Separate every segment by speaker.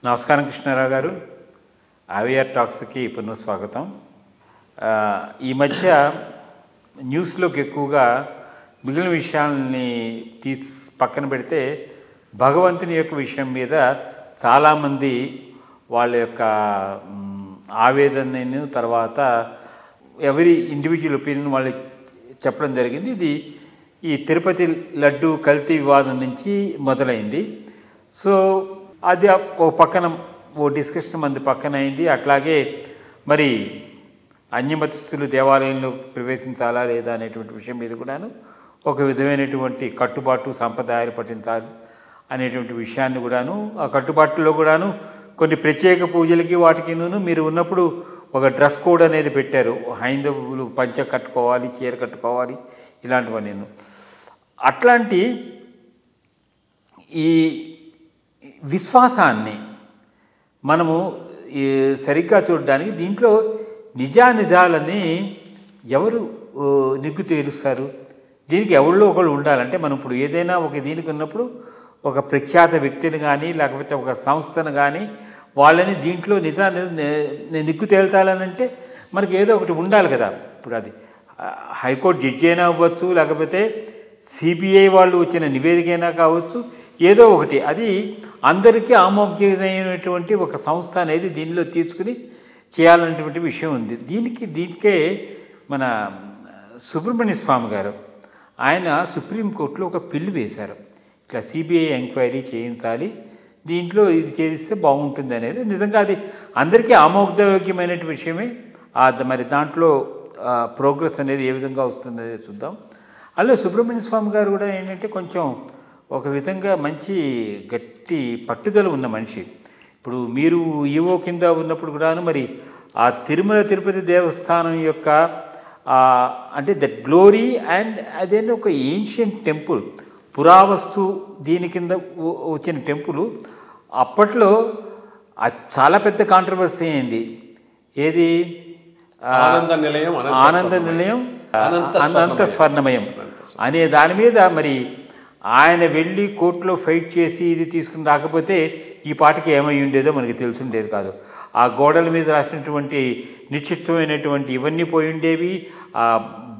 Speaker 1: నమస్కారం కృష్ణారావు గారు. ఆవిఆర్ టాక్స్కి పునఃస్వాగతం. ఈ మధ్య న్యూస్లోకి ఎక్కువగా మిగిలిన విషయాలని పక్కన పెడితే భగవంతుని యొక్క విషయం మీద చాలామంది వాళ్ళ యొక్క ఆవేదనను తర్వాత ఎవరి ఇండివిజువల్ ఒపీనియన్ వాళ్ళు చెప్పడం జరిగింది. ఇది ఈ తిరుపతి లడ్డు కల్తీ వివాదం నుంచి మొదలైంది. సో అది ఓ పక్కన ఓ డిస్కషన్ మంది పక్కన అయింది. అట్లాగే మరి అన్యమతస్థులు దేవాలయంలో ప్రవేశించాలా లేదా అనేటువంటి విషయం మీద కూడాను ఒక విధమైనటువంటి కట్టుబాటు సంప్రదాయాలు పఠించాలి అనేటువంటి విషయాన్ని కూడాను ఆ కట్టుబాటులో కూడాను కొన్ని ప్రత్యేక పూజలకి వాటికిను మీరు ఉన్నప్పుడు ఒక డ్రెస్ కోడ్ అనేది పెట్టారు. హైందవులు పంచ కట్టుకోవాలి, చీర కట్టుకోవాలి, ఇలాంటివన్నీ. అట్లాంటి ఈ విశ్వాసాన్ని మనము సరిగ్గా చూడడానికి దీంట్లో నిజానిజాలని ఎవరు నిగ్గు తేలుస్తారు? దీనికి ఎవరిలో ఒకళ్ళు ఉండాలంటే మనం ఇప్పుడు ఏదైనా ఒక దీనికి ఉన్నప్పుడు ఒక ప్రఖ్యాత వ్యక్తిని కానీ లేకపోతే ఒక సంస్థను కానీ వాళ్ళని దీంట్లో నిగ్గు తేల్చాలనంటే మనకి ఏదో ఒకటి ఉండాలి కదా. ఇప్పుడు అది హైకోర్టు జడ్జి అయినా అవ్వచ్చు, లేకపోతే సిబిఐ వాళ్ళు వచ్చిన నివేదిక అయినా కావచ్చు, ఏదో ఒకటి అది అందరికీ ఆమోదమైనటువంటి ఒక సంస్థ అనేది దీనిలో తీసుకుని చేయాలనేటువంటి విషయం ఉంది. దీనికే మన సుబ్రహ్మణ్య స్వామి గారు ఆయన సుప్రీంకోర్టులో ఒక పిల్లు వేశారు. ఇట్లా సిబిఐ ఎంక్వైరీ చేయించాలి, దీంట్లో ఇది చేయిస్తే బాగుంటుంది అనేది. నిజంగా అది అందరికీ ఆమోదయోగ్యమైన విషయమే. మరి దాంట్లో ప్రోగ్రెస్ అనేది ఏ విధంగా వస్తుందనేది చూద్దాం. అలాగే సుబ్రహ్మణ్య స్వామి గారు కూడా ఏంటంటే కొంచెం ఒక విధంగా మంచి గట్టి పట్టుదల ఉన్న మనిషి. ఇప్పుడు మీరు ఈవో కింద ఉన్నప్పుడు కూడాను మరి ఆ తిరుమల తిరుపతి దేవస్థానం యొక్క అంటే ద గ్లోరీ అండ్ అదేంటి ఒక ఏన్షియంట్ టెంపుల్, పురావస్తు దీని కింద వచ్చిన టెంపుల్ అప్పట్లో చాలా పెద్ద కాంట్రవర్సీ అయింది. ఏది ఆనంద నిలయం అనంత స్వర్ణమయం అనే దాని మీద మరి ఆయన వెళ్ళి కోర్టులో ఫైట్ చేసి ఇది తీసుకుని రాకపోతే ఈ పాటకి ఏమై ఉండేదో మనకి తెలుసుండేది కాదు. ఆ గోడల మీద రాసినటువంటి నిశ్చితమైనటువంటి ఇవన్నీ పోయి ఉండేవి, ఆ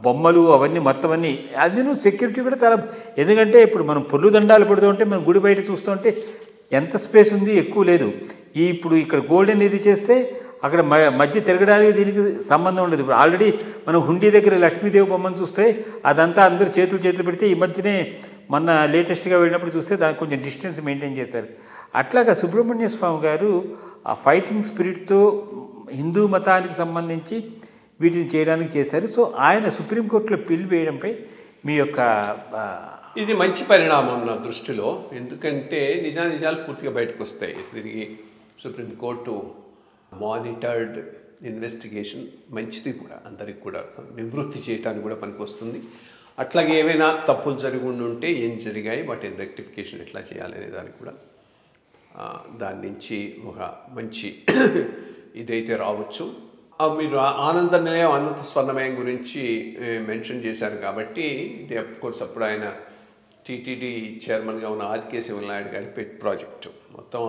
Speaker 1: బొమ్మలు అవన్నీ మొత్తం అన్నీ. అది సెక్యూరిటీ కూడా చాలా, ఎందుకంటే ఇప్పుడు మనం పొల్లు దండాలు పెడుతూ ఉంటే మనం గుడి బయట చూస్తుంటే ఎంత స్పేస్ ఉంది, ఎక్కువ లేదు. ఇప్పుడు ఇక్కడ గోల్డెన్ ఇది చేస్తే అక్కడ మధ్య తిరగడానికి దీనికి సంబంధం ఉండదు. ఇప్పుడు ఆల్రెడీ మనం హుండీ దగ్గర లక్ష్మీదేవి బొమ్మను చూస్తే అదంతా అందరూ చేతులు పెడితే ఈ మధ్యనే మొన్న లేటెస్ట్గా వెళ్ళినప్పుడు చూస్తే దానికి కొంచెం డిస్టెన్స్ మెయింటైన్ చేశారు. అట్లాగా సుబ్రహ్మణ్య స్వామి గారు ఆ ఫైటింగ్ స్పిరిట్తో హిందూ మతానికి సంబంధించి వీటిని చేయడానికి చేశారు. సో ఆయన సుప్రీంకోర్టులో పిల్ వేయడంపై మీ యొక్క
Speaker 2: ఇది మంచి పరిణామం నా దృష్టిలో. ఎందుకంటే నిజాలు పూర్తిగా బయటకు వస్తాయి. తిరిగి సుప్రీంకోర్టు మానిటర్డ్ ఇన్వెస్టిగేషన్ మంచిది కూడా, అందరికి కూడా నివృత్తి చేయడానికి కూడా పనికి వస్తుంది. అట్లాగే ఏవైనా తప్పులు జరిగి ఉంటే ఏం జరిగాయి, వాటిని రెక్టిఫికేషన్ ఎట్లా చేయాలనే దానికి కూడా దాని నుంచి ఒక మంచి ఇదైతే రావచ్చు. మీరు ఆనంద నిలయం అనంత స్వర్ణమయం గురించి మెన్షన్ చేశారు కాబట్టి ఇది అఫ్కోర్స్ అప్పుడు ఆయన టీటీడీ చైర్మన్గా ఉన్న ఆదికేశవ నాయుడు గారి పెట్ ప్రాజెక్టు. మొత్తం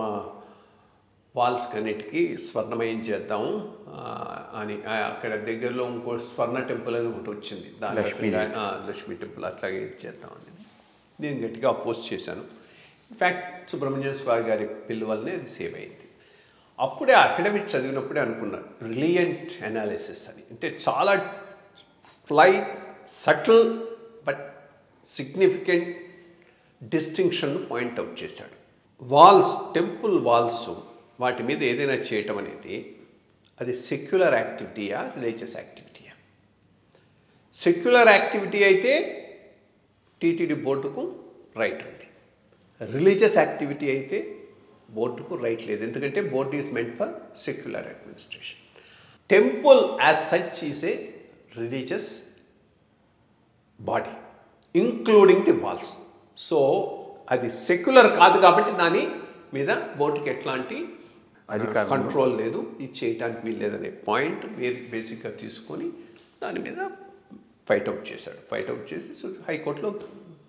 Speaker 2: వాల్స్ కన్నిటికి స్వర్ణమయం చేద్దాము అని అక్కడ దగ్గరలో ఇంకో స్వర్ణ టెంపుల్ అని ఒకటి వచ్చింది, దాని లక్ష్మీ టెంపుల్ అట్లాగే చేద్దామని నేను గట్టిగా అపోజ్ చేశాను. ఇన్ఫ్యాక్ట్ సుబ్రహ్మణ్య స్వామి గారి పిల్లు వల్లనే అది సేవ్ అయింది. అప్పుడే అఫిడవిట్ చదివినప్పుడే అనుకున్నాను బ్రిలియంట్ అనాలిసిస్ అని. అంటే చాలా slight subtle but significant distinction point out చేశాడు. టెంపుల్ వాల్స్ వాటి మీద ఏదైనా చేయటం అనేది అది సెక్యులర్ యాక్టివిటీయా రిలీజియస్ యాక్టివిటీయా? సెక్యులర్ యాక్టివిటీ అయితే టీటీడీ బోర్డుకు రైట్ ఉంది, రిలీజియస్ యాక్టివిటీ అయితే బోర్డుకు రైట్ లేదు. ఎందుకంటే board is meant for secular administration. Temple as such is a religious body including the walls. So అది సెక్యులర్ కాదు కాబట్టి దాని మీద బోర్డుకి ఎట్లాంటి కంట్రోల్ లేదు, ఇది చేయటానికి వీల్లేదనే పాయింట్ బేసిక్గా తీసుకొని దాని మీద ఫైట్ అవుట్ చేశాడు. ఫైట్ అవుట్ చేసి హైకోర్టులో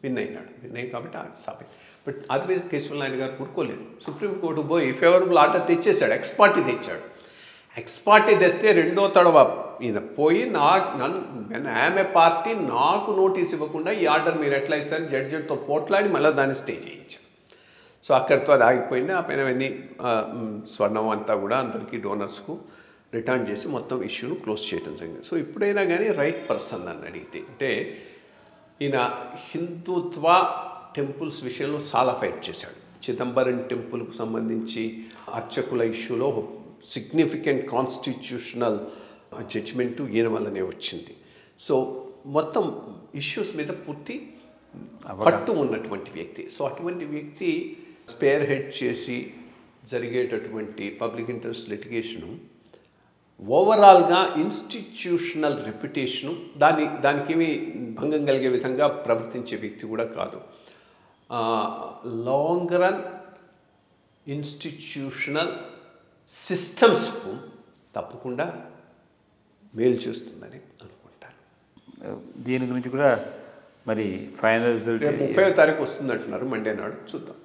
Speaker 2: విన్ అయినాయి కాబట్టి సాపే. బట్ ఆదివేశ కేశవ నాయుడు గారు కూరుకోలేదు. సుప్రీంకోర్టు పోయి ఫేవరబుల్ ఆర్డర్ తెచ్చేశాడు, ఎక్స్పార్టీ తెచ్చాడు. ఎక్స్పార్టీ తెస్తే రెండో తడవ ఈయన పోయి ఆమె పార్టీ నాకు నోటీస్ ఇవ్వకుండా ఈ ఆర్డర్ మీరు ఎట్లా ఇస్తారని జడ్జితో పోట్లాడి మళ్ళీ దాన్ని స్టే చేయించారు. సో అక్కడితో అది ఆగిపోయింది. ఆ పైన అవన్నీ స్వర్ణం అంతా కూడా అందరికీ డోనర్స్కు రిటర్న్ చేసి మొత్తం ఇష్యూను క్లోజ్ చేయడం జరిగింది. సో ఇప్పుడైనా కానీ రైట్ పర్సన్ అని అడిగితే, అంటే ఈయన హిందుత్వ టెంపుల్స్ విషయంలో చాలా ఫైట్ చేశాడు. చిదంబరం టెంపుల్కు సంబంధించి అర్చకుల ఇష్యూలో సిగ్నిఫికెంట్ కాన్స్టిట్యూషనల్ జడ్జిమెంటు ఈయన వల్లనే వచ్చింది. సో మొత్తం ఇష్యూస్ మీద పూర్తి పట్టు ఉన్నటువంటి వ్యక్తి. సో అటువంటి వ్యక్తి స్పేర్ హెడ్ చేసి జరిగేటటువంటి పబ్లిక్ ఇంట్రెస్ట్ లిటిగేషను ఓవరాల్గా ఇన్స్టిట్యూషనల్ రెప్యుటేషను దానికేమీ భంగం కలిగే విధంగా ప్రవర్తించే వ్యక్తి కూడా కాదు. లాంగ్ రన్ ఇన్స్టిట్యూషనల్ సిస్టమ్స్కు తప్పకుండా మేలు చేస్తుందని అనుకుంటాను.
Speaker 1: దీని గురించి కూడా మరి ఫైనల్ రిజల్ట్
Speaker 2: 30వ తారీఖు వస్తుందంటున్నారు, మండే నాడు చూద్దాం.